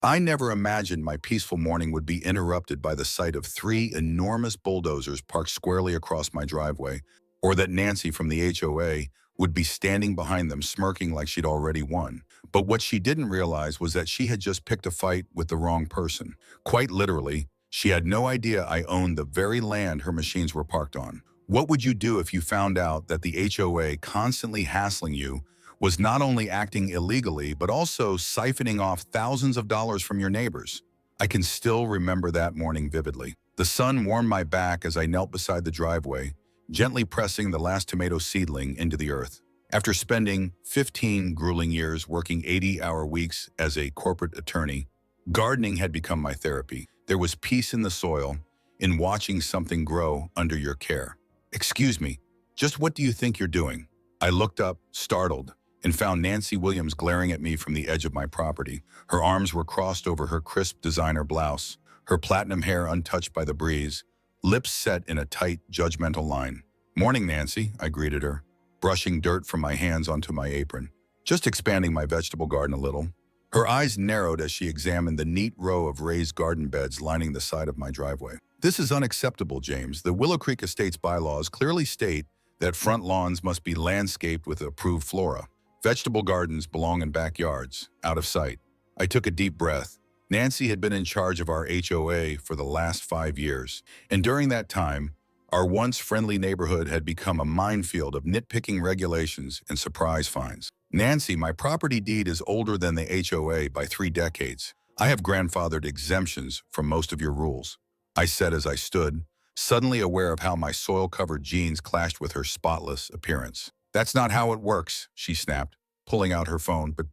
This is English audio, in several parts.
I never imagined my peaceful morning would be interrupted by the sight of three enormous bulldozers parked squarely across my driveway, or that Nancy from the HOA would be standing behind them smirking like she'd already won. But what she didn't realize was that she had just picked a fight with the wrong person. Quite literally, she had no idea I owned the very land her machines were parked on. What would you do if you found out that the HOA constantly hassling you was not only acting illegally, but also siphoning off thousands of dollars from your neighbors? I can still remember that morning vividly. The sun warmed my back as I knelt beside the driveway, gently pressing the last tomato seedling into the earth. After spending 15 grueling years working 80-hour weeks as a corporate attorney, gardening had become my therapy. There was peace in the soil, in watching something grow under your care. "Excuse me, just what do you think you're doing?" I looked up, startled, and found Nancy Williams glaring at me from the edge of my property. Her arms were crossed over her crisp designer blouse, her platinum hair untouched by the breeze, lips set in a tight, judgmental line. "Morning, Nancy," I greeted her, brushing dirt from my hands onto my apron. "Just expanding my vegetable garden a little." Her eyes narrowed as she examined the neat row of raised garden beds lining the side of my driveway. "This is unacceptable, James. The Willow Creek Estates bylaws clearly state that front lawns must be landscaped with approved flora. Vegetable gardens belong in backyards, out of sight." I took a deep breath. Nancy had been in charge of our HOA for the last 5 years, and during that time, our once friendly neighborhood had become a minefield of nitpicking regulations and surprise fines. "Nancy, my property deed is older than the HOA by 3 decades. I have grandfathered exemptions from most of your rules," I said as I stood, suddenly aware of how my soil-covered jeans clashed with her spotless appearance. "That's not how it works," she snapped, pulling out her phone. "But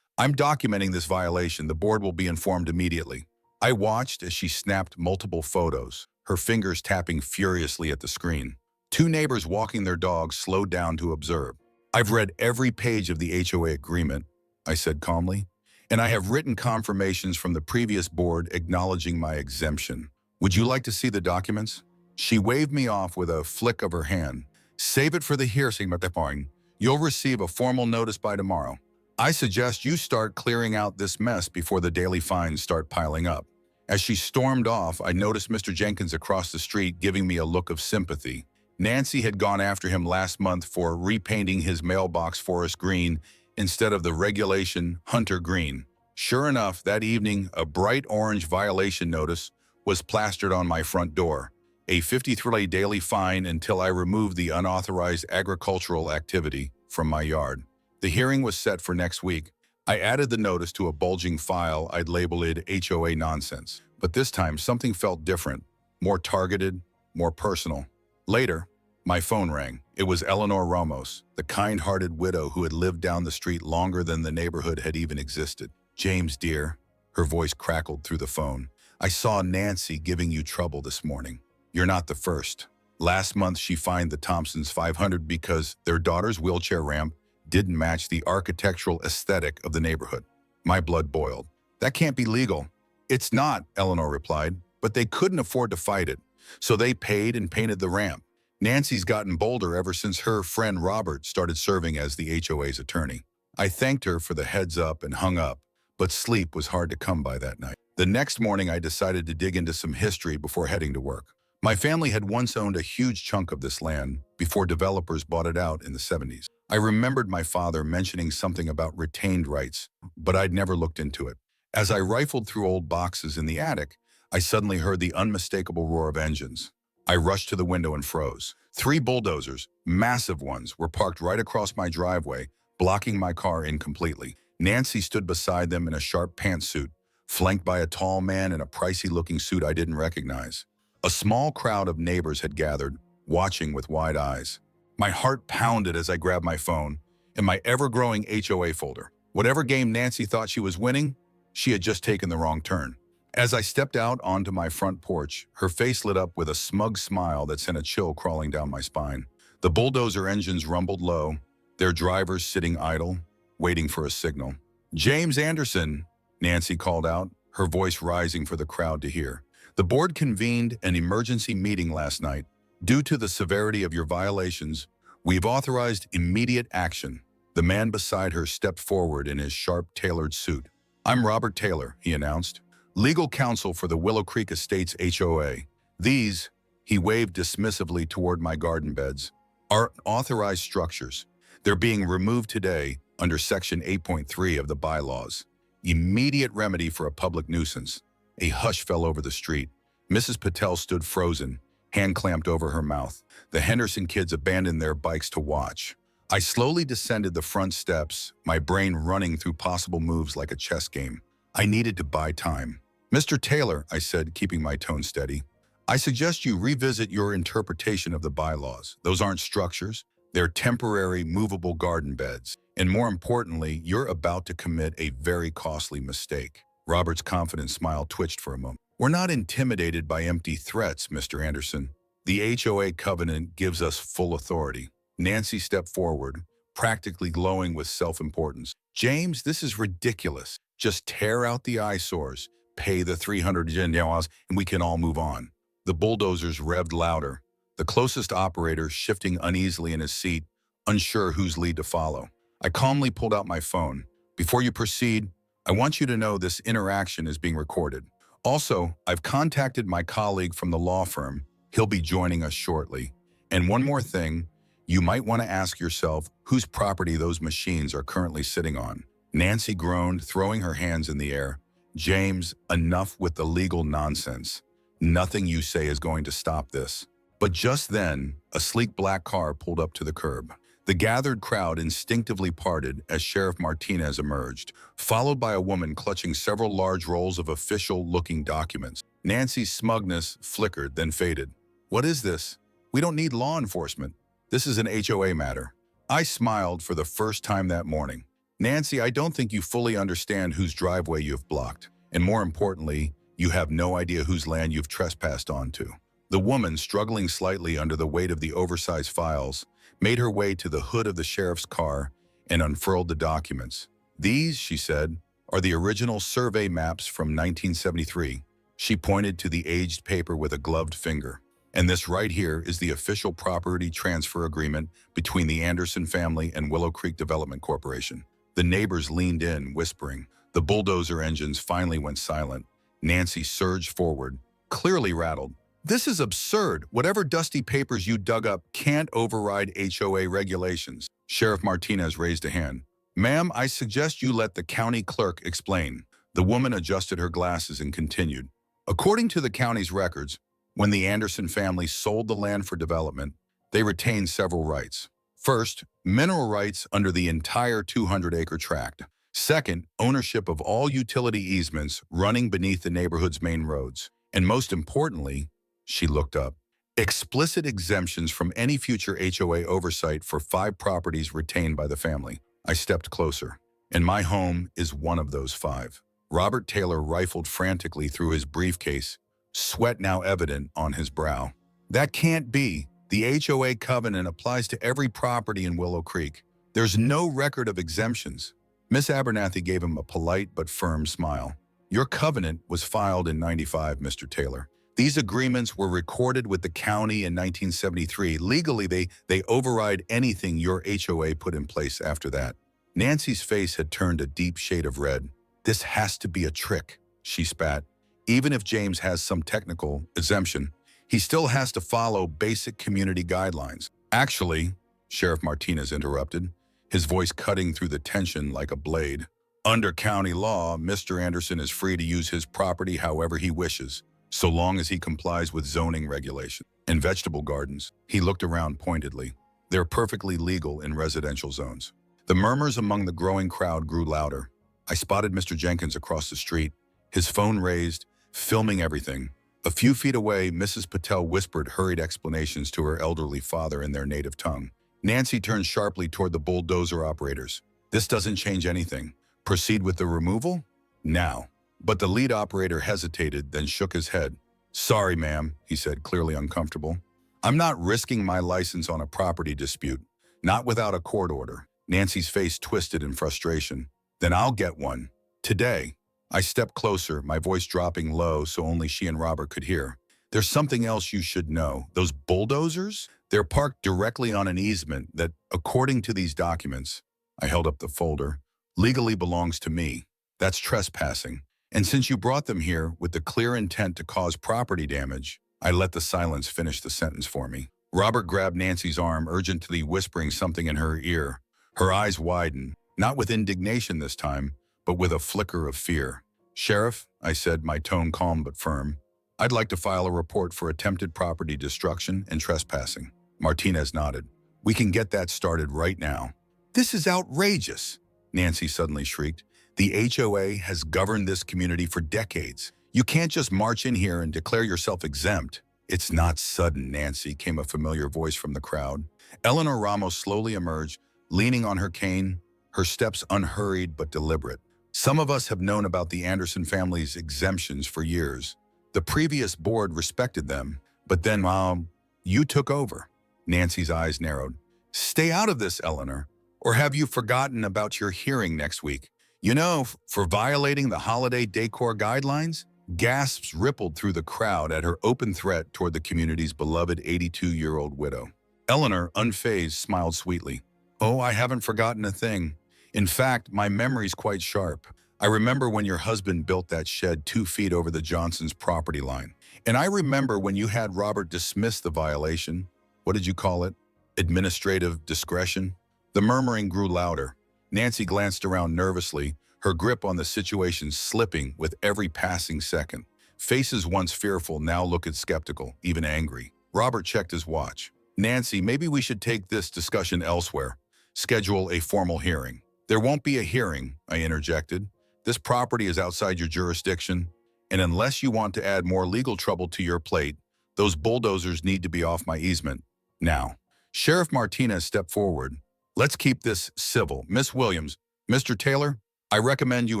I'm documenting this violation. The board will be informed immediately." I watched as she snapped multiple photos, her fingers tapping furiously at the screen. Two neighbors walking their dogs slowed down to observe. "I've read every page of the HOA agreement," I said calmly, "and I have written confirmations from the previous board acknowledging my exemption. Would you like to see the documents?" She waved me off with a flick of her hand. "Save it for the hearing, Mr. You'll receive a formal notice by tomorrow. I suggest you start clearing out this mess before the daily fines start piling up." As she stormed off, I noticed Mr. Jenkins across the street giving me a look of sympathy. Nancy had gone after him last month for repainting his mailbox forest green instead of the regulation hunter green. Sure enough, that evening, a bright orange violation notice was plastered on my front door. A 53 daily fine until I removed the unauthorized agricultural activity from my yard. The hearing was set for next week. I added the notice to a bulging file I'd labeled HOA nonsense. But this time, something felt different, more targeted, more personal. Later, my phone rang. It was Eleanor Ramos, the kind-hearted widow who had lived down the street longer than the neighborhood had even existed. "James, dear," her voice crackled through the phone, "I saw Nancy giving you trouble this morning. You're not the first. Last month, she fined the Thompsons $500 because their daughter's wheelchair ramp didn't match the architectural aesthetic of the neighborhood." My blood boiled. "That can't be legal." "It's not," Eleanor replied, "but they couldn't afford to fight it, so they paid and painted the ramp. Nancy's gotten bolder ever since her friend Robert started serving as the HOA's attorney." I thanked her for the heads up and hung up, but sleep was hard to come by that night. The next morning, I decided to dig into some history before heading to work. My family had once owned a huge chunk of this land before developers bought it out in the 70s. I remembered my father mentioning something about retained rights, but I'd never looked into it. As I rifled through old boxes in the attic, I suddenly heard the unmistakable roar of engines. I rushed to the window and froze. 3 bulldozers, massive ones, were parked right across my driveway, blocking my car in completely. Nancy stood beside them in a sharp pantsuit, flanked by a tall man in a pricey-looking suit I didn't recognize. A small crowd of neighbors had gathered, watching with wide eyes. My heart pounded as I grabbed my phone and my ever-growing HOA folder. Whatever game Nancy thought she was winning, she had just taken the wrong turn. As I stepped out onto my front porch, her face lit up with a smug smile that sent a chill crawling down my spine. The bulldozer engines rumbled low, their drivers sitting idle, waiting for a signal. "James Anderson," Nancy called out, her voice rising for the crowd to hear. "The board convened an emergency meeting last night. Due to the severity of your violations, we've authorized immediate action." The man beside her stepped forward in his sharp, tailored suit. "I'm Robert Taylor," he announced, "legal counsel for the Willow Creek Estates HOA. These," he waved dismissively toward my garden beds, "are authorized structures. They're being removed today under Section 8.3 of the bylaws. Immediate remedy for a public nuisance." A hush fell over the street. Mrs. Patel stood frozen, hand clamped over her mouth. The Henderson kids abandoned their bikes to watch. I slowly descended the front steps, my brain running through possible moves like a chess game. I needed to buy time. "Mr. Taylor," I said, keeping my tone steady, "I suggest you revisit your interpretation of the bylaws. Those aren't structures. They're temporary, movable garden beds. And more importantly, you're about to commit a very costly mistake." Robert's confident smile twitched for a moment. "We're not intimidated by empty threats, Mr. Anderson. The HOA covenant gives us full authority." Nancy stepped forward, practically glowing with self-importance. "James, this is ridiculous. Just tear out the eyesores, pay the $300, and we can all move on." The bulldozers revved louder, the closest operator shifting uneasily in his seat, unsure whose lead to follow. I calmly pulled out my phone. "Before you proceed, I want you to know this interaction is being recorded. Also, I've contacted my colleague from the law firm. He'll be joining us shortly. And one more thing, you might want to ask yourself whose property those machines are currently sitting on." Nancy groaned, throwing her hands in the air. "James, enough with the legal nonsense. Nothing you say is going to stop this." But just then, a sleek black car pulled up to the curb. The gathered crowd instinctively parted as Sheriff Martinez emerged, followed by a woman clutching several large rolls of official-looking documents. Nancy's smugness flickered, then faded. "What is this? We don't need law enforcement. This is an HOA matter." I smiled for the first time that morning. "Nancy, I don't think you fully understand whose driveway you've blocked. And more importantly, you have no idea whose land you've trespassed onto." The woman, struggling slightly under the weight of the oversized files, made her way to the hood of the sheriff's car and unfurled the documents. "These," she said, "are the original survey maps from 1973. She pointed to the aged paper with a gloved finger. "And this right here is the official property transfer agreement between the Anderson family and Willow Creek Development Corporation." The neighbors leaned in, whispering. The bulldozer engines finally went silent. Nancy surged forward, clearly rattled. "This is absurd. Whatever dusty papers you dug up can't override HOA regulations." Sheriff Martinez raised a hand. "Ma'am, I suggest you let the county clerk explain." The woman adjusted her glasses and continued. "According to the county's records, when the Anderson family sold the land for development, they retained several rights. First, mineral rights under the entire 200-acre tract. Second, ownership of all utility easements running beneath the neighborhood's main roads. And most importantly," she looked up, "explicit exemptions from any future HOA oversight for 5 properties retained by the family." I stepped closer. "And my home is one of those 5. Robert Taylor rifled frantically through his briefcase, sweat now evident on his brow. "That can't be. The HOA covenant applies to every property in Willow Creek. There's no record of exemptions." Miss Abernathy gave him a polite but firm smile. "Your covenant was filed in '95, Mr. Taylor. These agreements were recorded with the county in 1973. Legally, they override anything your HOA put in place after that." Nancy's face had turned a deep shade of red. "This has to be a trick," she spat. "Even if James has some technical exemption, he still has to follow basic community guidelines." "Actually," Sheriff Martinez interrupted, his voice cutting through the tension like a blade, "under county law, Mr. Anderson is free to use his property however he wishes, so long as he complies with zoning regulations. And vegetable gardens," he looked around pointedly, "they're perfectly legal in residential zones." The murmurs among the growing crowd grew louder. I spotted Mr. Jenkins across the street, his phone raised, filming everything. A few feet away, Mrs. Patel whispered hurried explanations to her elderly father in their native tongue. Nancy turned sharply toward the bulldozer operators. "This doesn't change anything. Proceed with the removal? Now." But the lead operator hesitated, then shook his head. "Sorry, ma'am," he said, clearly uncomfortable. "I'm not risking my license on a property dispute. Not without a court order." Nancy's face twisted in frustration. "Then I'll get one. Today." I stepped closer, my voice dropping low so only she and Robert could hear. "There's something else you should know. Those bulldozers? They're parked directly on an easement that, according to these documents," I held up the folder, "legally belongs to me. That's trespassing. And since you brought them here with the clear intent to cause property damage, I let the silence finish the sentence for me. Robert grabbed Nancy's arm, urgently whispering something in her ear. Her eyes widened, not with indignation this time, but with a flicker of fear. "Sheriff," I said, my tone calm but firm, "I'd like to file a report for attempted property destruction and trespassing." Martinez nodded. "We can get that started right now." "This is outrageous," Nancy suddenly shrieked. "The HOA has governed this community for decades. You can't just march in here and declare yourself exempt." "It's not sudden, Nancy," came a familiar voice from the crowd. Eleanor Ramos slowly emerged, leaning on her cane, her steps unhurried but deliberate. "Some of us have known about the Anderson family's exemptions for years. The previous board respected them, but then, you took over." Nancy's eyes narrowed. "Stay out of this, Eleanor. Or have you forgotten about your hearing next week? You know, for violating the holiday decor guidelines?" Gasps rippled through the crowd at her open threat toward the community's beloved 82-year-old widow. Eleanor, unfazed, smiled sweetly. "Oh, I haven't forgotten a thing. In fact, my memory's quite sharp. I remember when your husband built that shed 2 feet over the Johnsons' property line. And I remember when you had Robert dismiss the violation. What did you call it? Administrative discretion?" The murmuring grew louder. Nancy glanced around nervously, her grip on the situation slipping with every passing second. Faces once fearful now looked skeptical, even angry. Robert checked his watch. "Nancy, maybe we should take this discussion elsewhere. Schedule a formal hearing." "There won't be a hearing," I interjected. "This property is outside your jurisdiction, and unless you want to add more legal trouble to your plate, those bulldozers need to be off my easement now." Sheriff Martinez stepped forward. "Let's keep this civil. Miss Williams, Mr. Taylor, I recommend you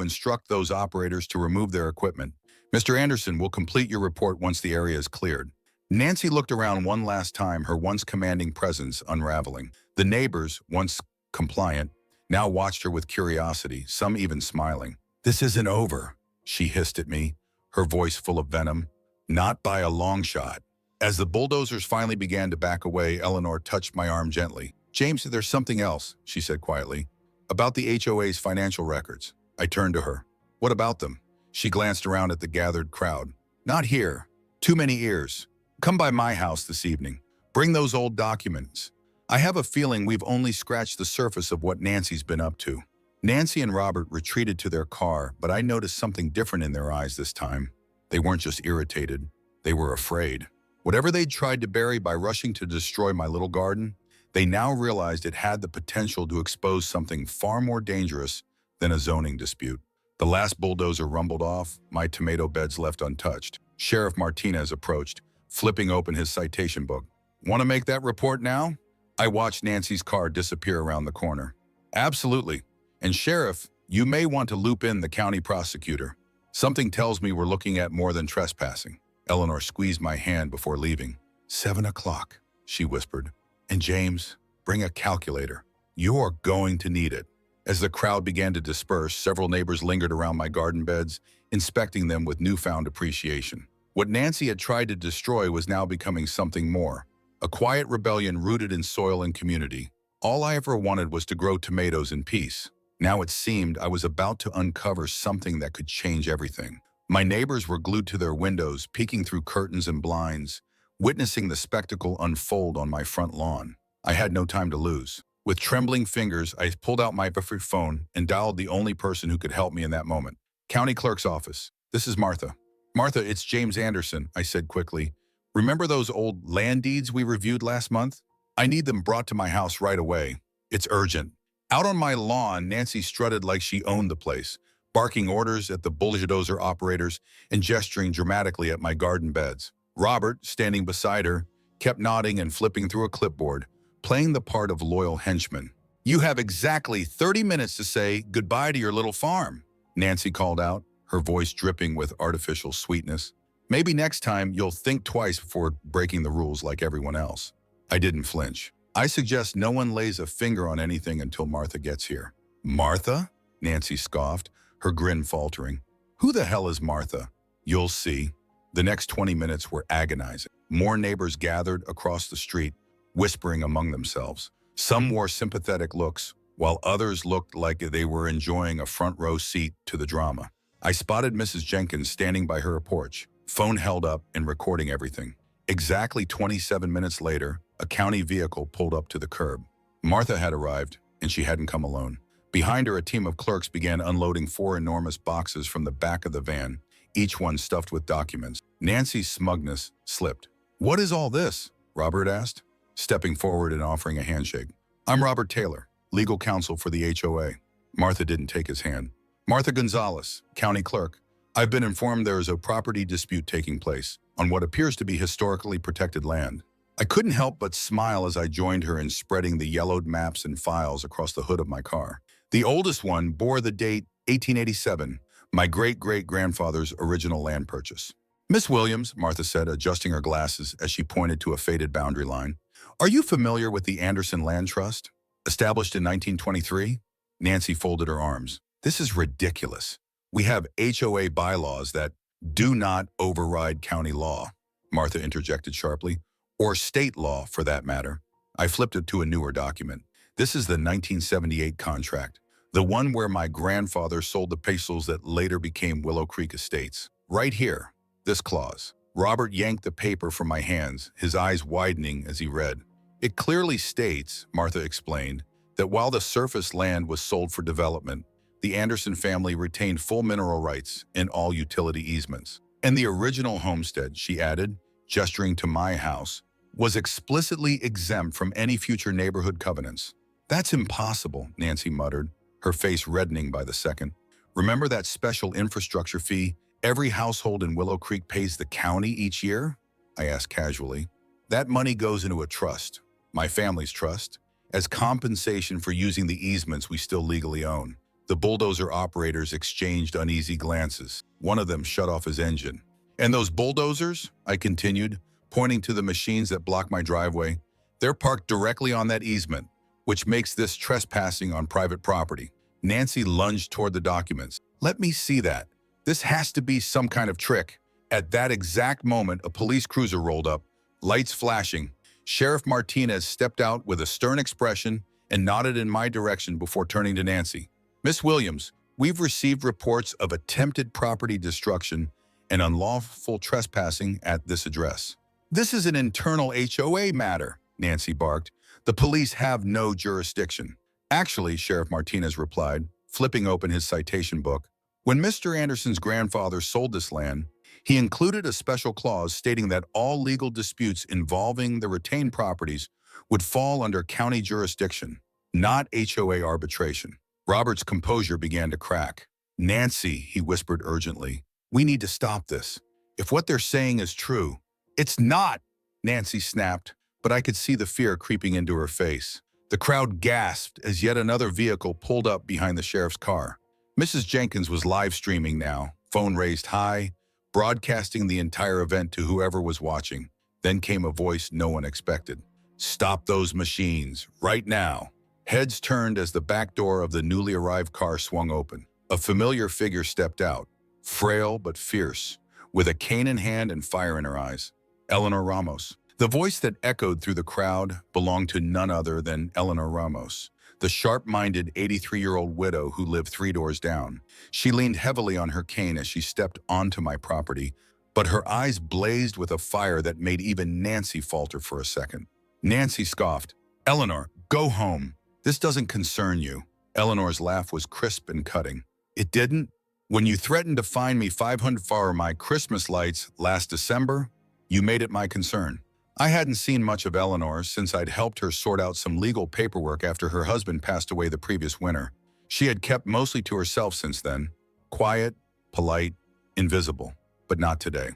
instruct those operators to remove their equipment. Mr. Anderson will complete your report once the area is cleared." Nancy looked around one last time, her once commanding presence unraveling. The neighbors, once compliant, now watched her with curiosity, some even smiling. "This isn't over," she hissed at me, her voice full of venom. "Not by a long shot." As the bulldozers finally began to back away, Eleanor touched my arm gently. "James, there's something else," she said quietly. "About the HOA's financial records." I turned to her. "What about them?" She glanced around at the gathered crowd. "Not here. Too many ears. Come by my house this evening. Bring those old documents. I have a feeling we've only scratched the surface of what Nancy's been up to." Nancy and Robert retreated to their car, but I noticed something different in their eyes this time. They weren't just irritated. They were afraid. Whatever they'd tried to bury by rushing to destroy my little garden, they now realized it had the potential to expose something far more dangerous than a zoning dispute. The last bulldozer rumbled off, my tomato beds left untouched. Sheriff Martinez approached, flipping open his citation book. "Want to make that report now?" I watched Nancy's car disappear around the corner. "Absolutely. And Sheriff, you may want to loop in the county prosecutor. Something tells me we're looking at more than trespassing." Eleanor squeezed my hand before leaving. 7 o'clock, she whispered. "And James, bring a calculator. You're going to need it." As the crowd began to disperse, several neighbors lingered around my garden beds, inspecting them with newfound appreciation. What Nancy had tried to destroy was now becoming something more. A quiet rebellion rooted in soil and community. All I ever wanted was to grow tomatoes in peace. Now it seemed I was about to uncover something that could change everything. My neighbors were glued to their windows, peeking through curtains and blinds, witnessing the spectacle unfold on my front lawn. I had no time to lose. With trembling fingers, I pulled out my phone and dialed the only person who could help me in that moment. "County Clerk's office. This is Martha." "Martha, it's James Anderson," I said quickly. "Remember those old land deeds we reviewed last month? I need them brought to my house right away. It's urgent." Out on my lawn, Nancy strutted like she owned the place, barking orders at the bulldozer operators and gesturing dramatically at my garden beds. Robert, standing beside her, kept nodding and flipping through a clipboard, playing the part of loyal henchman. "You have exactly 30 minutes to say goodbye to your little farm," Nancy called out, her voice dripping with artificial sweetness. "Maybe next time you'll think twice before breaking the rules like everyone else." I didn't flinch. "I suggest no one lays a finger on anything until Martha gets here." "Martha?" Nancy scoffed, her grin faltering. "Who the hell is Martha?" "You'll see." The next 20 minutes were agonizing. More neighbors gathered across the street, whispering among themselves. Some wore sympathetic looks, while others looked like they were enjoying a front row seat to the drama. I spotted Mrs. Jenkins standing by her porch, phone held up and recording everything. Exactly 27 minutes later, a county vehicle pulled up to the curb. Martha had arrived, and she hadn't come alone. Behind her, a team of clerks began unloading 4 enormous boxes from the back of the van, each one stuffed with documents. Nancy's smugness slipped. "What is all this?" Robert asked, stepping forward and offering a handshake. "I'm Robert Taylor, legal counsel for the HOA. Martha didn't take his hand. "Martha Gonzalez, county clerk. I've been informed there is a property dispute taking place on what appears to be historically protected land." I couldn't help but smile as I joined her in spreading the yellowed maps and files across the hood of my car. The oldest one bore the date 1887, my great-great-grandfather's original land purchase. "Miss Williams," Martha said, adjusting her glasses as she pointed to a faded boundary line, "are you familiar with the Anderson Land Trust? Established in 1923? Nancy folded her arms. "This is ridiculous. We have HOA bylaws that do not override county law," Martha interjected sharply, "or state law for that matter." I flipped it to a newer document. "This is the 1978 contract, the one where my grandfather sold the parcels that later became Willow Creek Estates. Right here, this clause." Robert yanked the paper from my hands, his eyes widening as he read. "It clearly states," Martha explained, "that while the surface land was sold for development, the Anderson family retained full mineral rights and all utility easements. And the original homestead," she added, gesturing to my house, "was explicitly exempt from any future neighborhood covenants." "That's impossible," Nancy muttered, her face reddening by the second. "Remember that special infrastructure fee every household in Willow Creek pays the county each year?" I asked casually. "That money goes into a trust, my family's trust, as compensation for using the easements we still legally own." The bulldozer operators exchanged uneasy glances. One of them shut off his engine. "And those bulldozers," I continued, pointing to the machines that block my driveway, "they're parked directly on that easement, which makes this trespassing on private property." Nancy lunged toward the documents. "Let me see that. This has to be some kind of trick." At that exact moment, a police cruiser rolled up, lights flashing. Sheriff Martinez stepped out with a stern expression and nodded in my direction before turning to Nancy. "Miss Williams, we've received reports of attempted property destruction and unlawful trespassing at this address." "This is an internal HOA matter," Nancy barked. "The police have no jurisdiction." "Actually," Sheriff Martinez replied, flipping open his citation book, "when Mr. Anderson's grandfather sold this land, he included a special clause stating that all legal disputes involving the retained properties would fall under county jurisdiction, not HOA arbitration." Robert's composure began to crack. "Nancy," he whispered urgently, "we need to stop this. If what they're saying is true—" "It's not," Nancy snapped, but I could see the fear creeping into her face. The crowd gasped as yet another vehicle pulled up behind the sheriff's car. Mrs. Jenkins was live streaming now, phone raised high, broadcasting the entire event to whoever was watching. Then came a voice no one expected. "Stop those machines, right now." Heads turned as the back door of the newly arrived car swung open. A familiar figure stepped out, frail but fierce, with a cane in hand and fire in her eyes. Eleanor Ramos. The voice that echoed through the crowd belonged to none other than Eleanor Ramos, the sharp-minded 83-year-old widow who lived 3 doors down. She leaned heavily on her cane as she stepped onto my property, but her eyes blazed with a fire that made even Nancy falter for a second. Nancy scoffed. "Eleanor, go home. This doesn't concern you." Eleanor's laugh was crisp and cutting. "It didn't? When you threatened to fine me $500 for my Christmas lights last December, you made it my concern." I hadn't seen much of Eleanor since I'd helped her sort out some legal paperwork after her husband passed away the previous winter. She had kept mostly to herself since then, quiet, polite, invisible, but not today.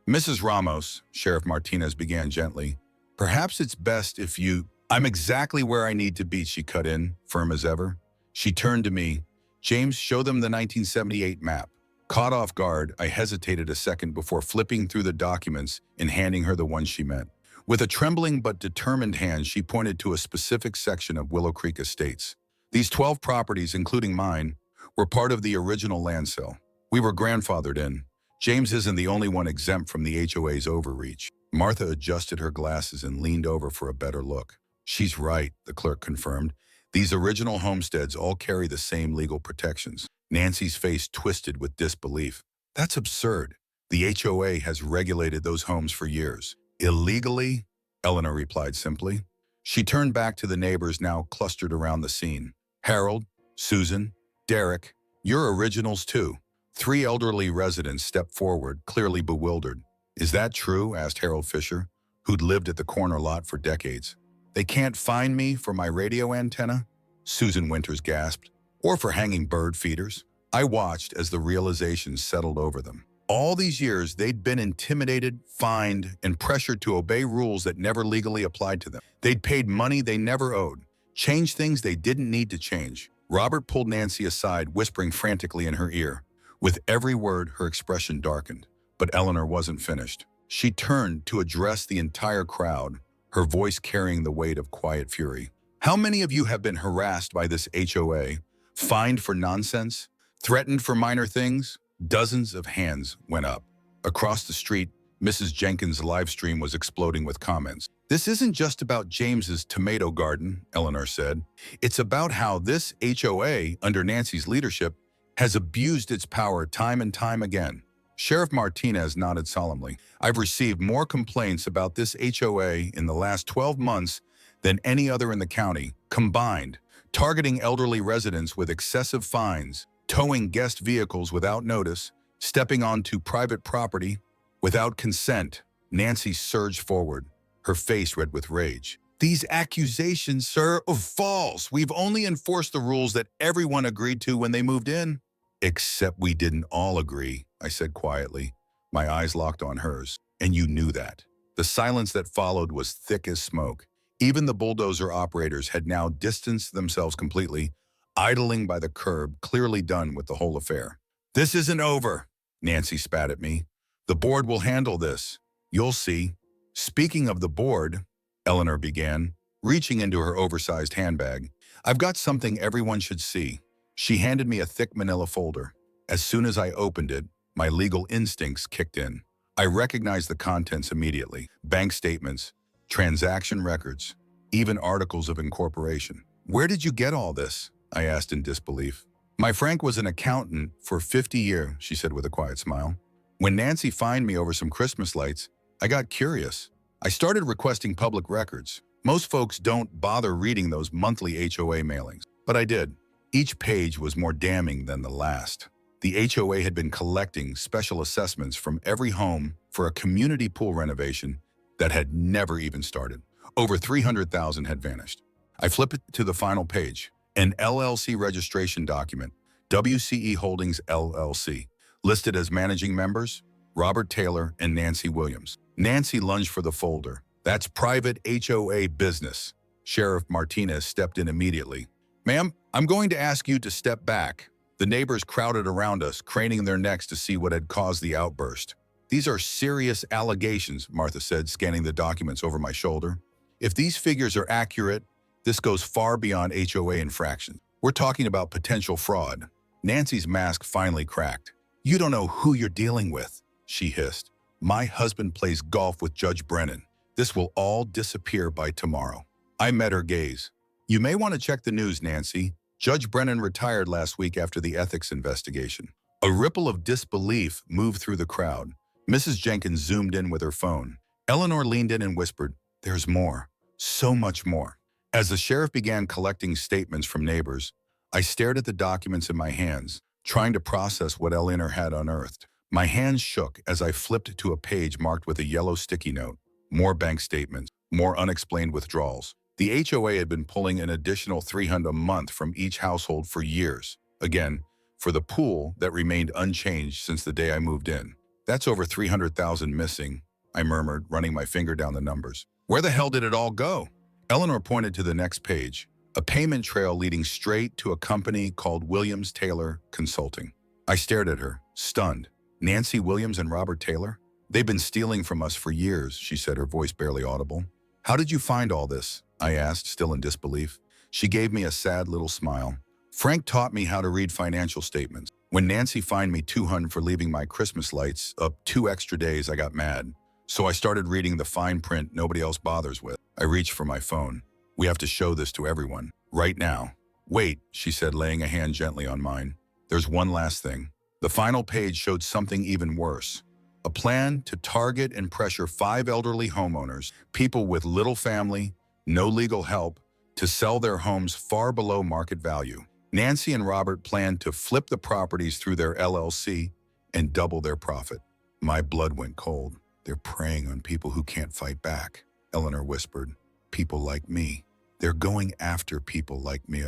"Mrs. Ramos," Sheriff Martinez began gently, "perhaps it's best if you—" "I'm exactly where I need to be," she cut in, firm as ever. She turned to me. "James, show them the 1978 map." Caught off guard, I hesitated a second before flipping through the documents and handing her the one she meant. With a trembling but determined hand, she pointed to a specific section of Willow Creek Estates. These 12 properties, including mine, were part of the original land sale. We were grandfathered in. James isn't the only one exempt from the HOA's overreach. Martha adjusted her glasses and leaned over for a better look. "She's right," the clerk confirmed. These original homesteads all carry the same legal protections. Nancy's face twisted with disbelief. That's absurd. The HOA has regulated those homes for years. Illegally? Eleanor replied simply. She turned back to the neighbors now clustered around the scene. Harold, Susan, Derek, you're originals too. Three elderly residents stepped forward, clearly bewildered. Is that true? Asked Harold Fisher, who'd lived at the corner lot for decades. They can't find me for my radio antenna? Susan Winters gasped. Or for hanging bird feeders? I watched as the realization settled over them. All these years, they'd been intimidated, fined, and pressured to obey rules that never legally applied to them. They'd paid money they never owed, changed things they didn't need to change. Robert pulled Nancy aside, whispering frantically in her ear. With every word, her expression darkened. But Eleanor wasn't finished. She turned to address the entire crowd, her voice carrying the weight of quiet fury. How many of you have been harassed by this HOA, fined for nonsense, threatened for minor things? Dozens of hands went up. Across the street, Mrs. Jenkins' live stream was exploding with comments. This isn't just about James's tomato garden, Eleanor said. It's about how this HOA, under Nancy's leadership, has abused its power time and time again. Sheriff Martinez nodded solemnly. I've received more complaints about this HOA in the last 12 months than any other in the county, combined, targeting elderly residents with excessive fines, towing guest vehicles without notice, stepping onto private property without consent. Nancy surged forward, her face red with rage. These accusations, sir, are false. We've only enforced the rules that everyone agreed to when they moved in. Except we didn't all agree, I said quietly. My eyes locked on hers, and you knew that. The silence that followed was thick as smoke. Even the bulldozer operators had now distanced themselves completely, idling by the curb, clearly done with the whole affair. This isn't over, Nancy spat at me. The board will handle this. You'll see. Speaking of the board, Eleanor began, reaching into her oversized handbag. I've got something everyone should see. She handed me a thick manila folder. As soon as I opened it, my legal instincts kicked in. I recognized the contents immediately. Bank statements, transaction records, even articles of incorporation. Where did you get all this? I asked in disbelief. My Frank was an accountant for 50 years, she said with a quiet smile. When Nancy fined me over some Christmas lights, I got curious. I started requesting public records. Most folks don't bother reading those monthly HOA mailings, but I did. Each page was more damning than the last. The HOA had been collecting special assessments from every home for a community pool renovation that had never even started. Over $300,000 had vanished. I flipped it to the final page. An LLC registration document, WCE Holdings LLC, listed as managing members, Robert Taylor and Nancy Williams. Nancy lunged for the folder. That's private HOA business. Sheriff Martinez stepped in immediately. Ma'am, I'm going to ask you to step back. The neighbors crowded around us, craning their necks to see what had caused the outburst. These are serious allegations, Martha said, scanning the documents over my shoulder. If these figures are accurate, this goes far beyond HOA infractions. We're talking about potential fraud. Nancy's mask finally cracked. You don't know who you're dealing with, she hissed. My husband plays golf with Judge Brennan. This will all disappear by tomorrow. I met her gaze. You may want to check the news, Nancy. Judge Brennan retired last week after the ethics investigation. A ripple of disbelief moved through the crowd. Mrs. Jenkins zoomed in with her phone. Eleanor leaned in and whispered, there's more, so much more. As the sheriff began collecting statements from neighbors, I stared at the documents in my hands, trying to process what Eleanor had unearthed. My hands shook as I flipped to a page marked with a yellow sticky note. More bank statements, more unexplained withdrawals. The HOA had been pulling an additional $300 a month from each household for years. Again, for the pool that remained unchanged since the day I moved in. That's over $300,000 missing, I murmured, running my finger down the numbers. Where the hell did it all go? Eleanor pointed to the next page, a payment trail leading straight to a company called Williams Taylor Consulting. I stared at her, stunned. Nancy Williams and Robert Taylor? They've been stealing from us for years, she said, her voice barely audible. How did you find all this? I asked, still in disbelief. She gave me a sad little smile. Frank taught me how to read financial statements. When Nancy fined me $200 for leaving my Christmas lights up 2 extra days, I got mad. So I started reading the fine print nobody else bothers with. I reached for my phone. We have to show this to everyone. Right now. Wait, she said, laying a hand gently on mine. There's one last thing. The final page showed something even worse. A plan to target and pressure 5 elderly homeowners, people with little family, no legal help, to sell their homes far below market value. Nancy and Robert planned to flip the properties through their LLC and double their profit. My blood went cold. They're preying on people who can't fight back, Eleanor whispered. People like me. They're going after people like me,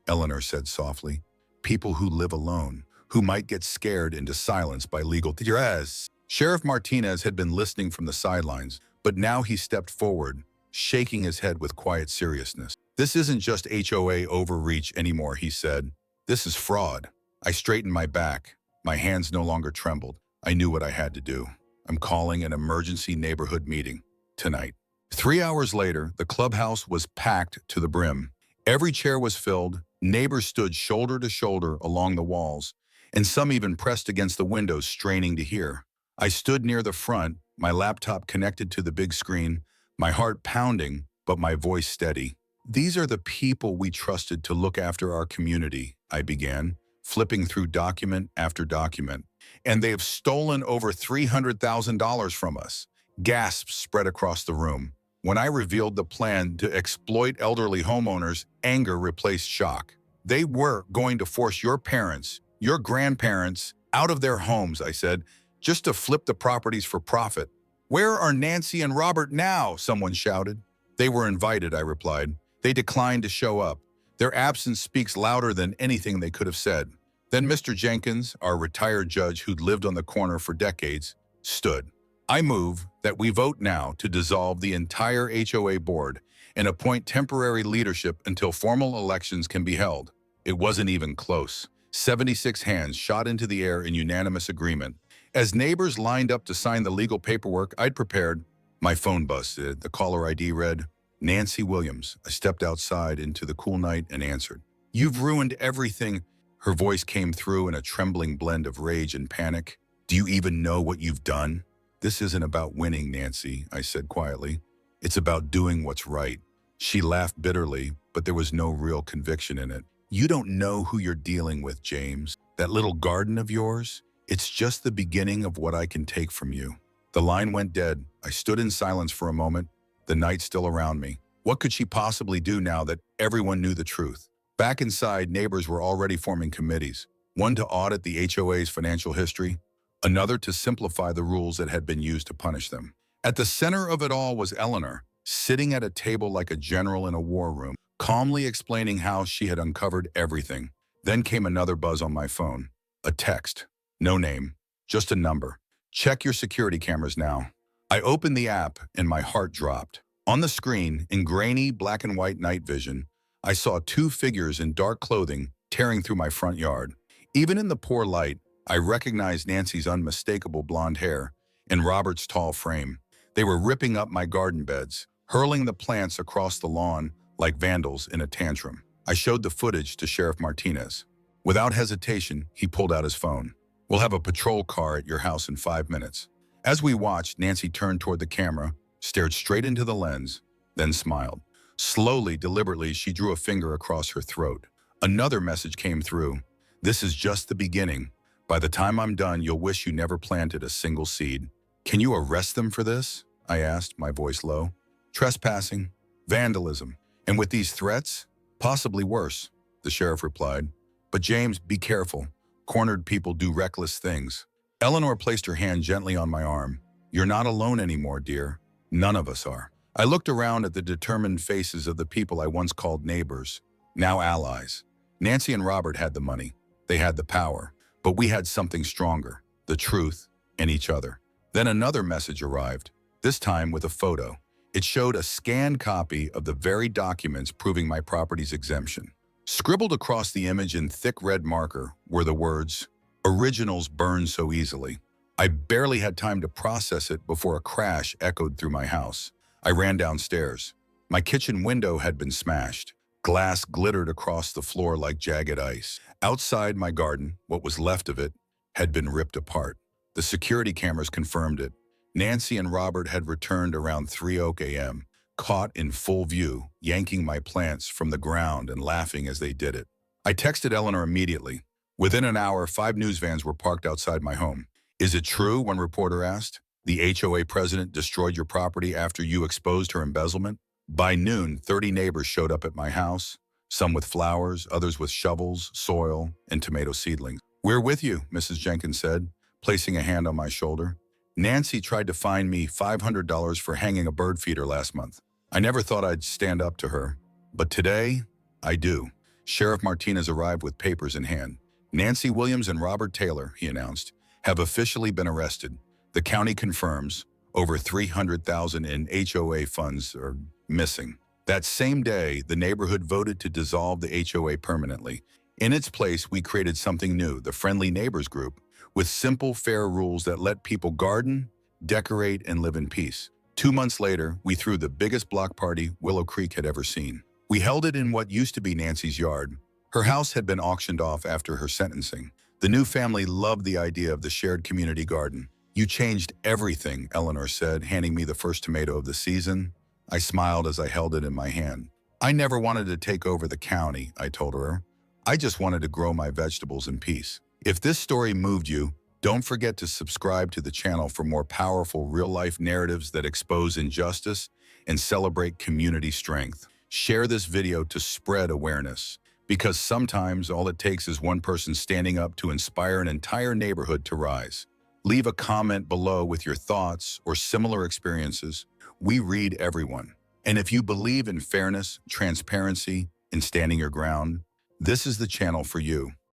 Eleanor said softly. People who live alone, who might get scared into silence by legal threats. Sheriff Martinez had been listening from the sidelines, but now he stepped forward, shaking his head with quiet seriousness. This isn't just HOA overreach anymore, he said. This is fraud. I straightened my back. My hands no longer trembled. I knew what I had to do. I'm calling an emergency neighborhood meeting tonight. 3 hours later, the clubhouse was packed to the brim. Every chair was filled, neighbors stood shoulder to shoulder along the walls, and some even pressed against the windows, straining to hear. I stood near the front, my laptop connected to the big screen, my heart pounding, but my voice steady. These are the people we trusted to look after our community, I began, flipping through document after document. And they have stolen over $300,000 from us. Gasps spread across the room. When I revealed the plan to exploit elderly homeowners, anger replaced shock. They were going to force your parents, your grandparents, out of their homes, I said, just to flip the properties for profit. Where are Nancy and Robert now? Someone shouted. They were invited, I replied. They declined to show up. Their absence speaks louder than anything they could have said. Then Mr. Jenkins, our retired judge who'd lived on the corner for decades, stood. I move that we vote now to dissolve the entire HOA board and appoint temporary leadership until formal elections can be held. It wasn't even close. 76 hands shot into the air in unanimous agreement. As neighbors lined up to sign the legal paperwork I'd prepared, my phone buzzed. The caller ID read, Nancy Williams. I stepped outside into the cool night and answered. You've ruined everything. Her voice came through in a trembling blend of rage and panic. Do you even know what you've done? This isn't about winning, Nancy, I said quietly. It's about doing what's right. She laughed bitterly, but there was no real conviction in it. You don't know who you're dealing with, James. That little garden of yours? It's just the beginning of what I can take from you. The line went dead. I stood in silence for a moment, the night still around me. What could she possibly do now that everyone knew the truth? Back inside, neighbors were already forming committees, one to audit the HOA's financial history, another to simplify the rules that had been used to punish them. At the center of it all was Eleanor, sitting at a table like a general in a war room, calmly explaining how she had uncovered everything. Then came another buzz on my phone. A text. No name, just a number. Check your security cameras now. I opened the app and my heart dropped. On the screen, in grainy black and white night vision, I saw 2 figures in dark clothing tearing through my front yard. Even in the poor light, I recognized Nancy's unmistakable blonde hair and Robert's tall frame. They were ripping up my garden beds, hurling the plants across the lawn like vandals in a tantrum. I showed the footage to Sheriff Martinez. Without hesitation, he pulled out his phone. We'll have a patrol car at your house in 5 minutes. As we watched, Nancy turned toward the camera, stared straight into the lens, then smiled. Slowly, deliberately, she drew a finger across her throat. Another message came through. This is just the beginning. By the time I'm done, you'll wish you never planted a single seed. Can you arrest them for this? I asked, my voice low. Trespassing, vandalism, and with these threats, possibly worse, the sheriff replied. But James, be careful. Cornered people do reckless things. Eleanor placed her hand gently on my arm. You're not alone anymore, dear. None of us are. I looked around at the determined faces of the people I once called neighbors, now allies. Nancy and Robert had the money. They had the power. But we had something stronger, the truth and each other. Then another message arrived, this time with a photo. It showed a scanned copy of the very documents proving my property's exemption. Scribbled across the image in thick red marker were the words, "Originals burn so easily." I barely had time to process it before a crash echoed through my house. I ran downstairs. My kitchen window had been smashed. Glass glittered across the floor like jagged ice. Outside my garden, what was left of it, had been ripped apart. The security cameras confirmed it. Nancy and Robert had returned around 3 a.m., caught in full view, yanking my plants from the ground and laughing as they did it. I texted Eleanor immediately. Within an hour, 5 news vans were parked outside my home. Is it true, one reporter asked, the HOA president destroyed your property after you exposed her embezzlement? By noon, 30 neighbors showed up at my house, some with flowers, others with shovels, soil, and tomato seedlings. We're with you, Mrs. Jenkins said, placing a hand on my shoulder. Nancy tried to fine me $500 for hanging a bird feeder last month. I never thought I'd stand up to her, but today, I do. Sheriff Martinez arrived with papers in hand. Nancy Williams and Robert Taylor, he announced, have officially been arrested. The county confirms over $300,000 in HOA funds are missing. That same day, the neighborhood voted to dissolve the HOA permanently. In its place, we created something new, the Friendly Neighbors Group, with simple, fair rules that let people garden, decorate, and live in peace. 2 months later, we threw the biggest block party Willow Creek had ever seen. We held it in what used to be Nancy's yard. Her house had been auctioned off after her sentencing. The new family loved the idea of the shared community garden. You changed everything, Eleanor said, handing me the first tomato of the season. I smiled as I held it in my hand. I never wanted to take over the county, I told her. I just wanted to grow my vegetables in peace. If this story moved you, don't forget to subscribe to the channel for more powerful real-life narratives that expose injustice and celebrate community strength. Share this video to spread awareness, because sometimes all it takes is one person standing up to inspire an entire neighborhood to rise. Leave a comment below with your thoughts or similar experiences. We read everyone. And if you believe in fairness, transparency, and standing your ground, this is the channel for you.